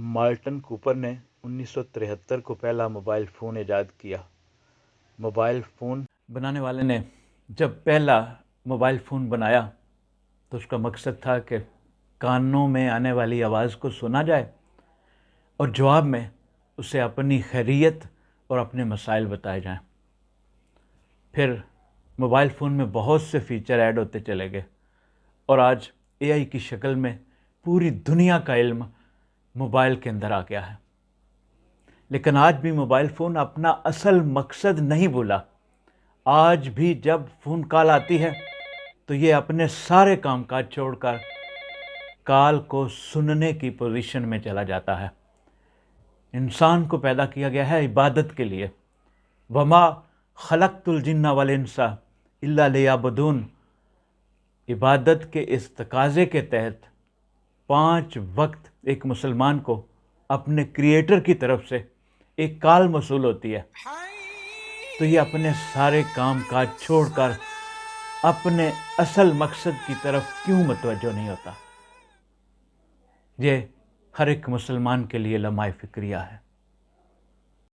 Martin Cooper نے 1973 کو پہلا موبائل فون ایجاد کیا۔ موبائل فون بنانے والے نے جب پہلا موبائل فون بنایا تو اس کا مقصد تھا کہ کانوں میں آنے والی آواز کو سنا جائے اور جواب میں اسے اپنی خیریت اور اپنے مسائل بتائے جائیں۔ پھر موبائل فون میں بہت سے فیچر ایڈ ہوتے چلے گئے اور آج اے آئی کی شکل میں پوری دنیا کا علم موبائل کے اندر آ گیا ہے۔ لیکن آج بھی موبائل فون اپنا اصل مقصد نہیں بھولا۔ آج بھی جب فون کال آتی ہے تو یہ اپنے سارے کام کاج چھوڑ کر کال کو سننے کی پوزیشن میں چلا جاتا ہے۔ انسان کو پیدا کیا گیا ہے عبادت کے لیے۔ وما خلقت الجن والانس الا لیعبدون۔ عبادت کے اس تقاضے کے تحت 5 وقت ایک مسلمان کو اپنے کریٹر کی طرف سے ایک کال موصول ہوتی ہے، تو یہ اپنے سارے کام کاج چھوڑ کر اپنے اصل مقصد کی طرف کیوں متوجہ نہیں ہوتا؟ یہ ہر ایک مسلمان کے لیے لمحہ فکریہ ہے۔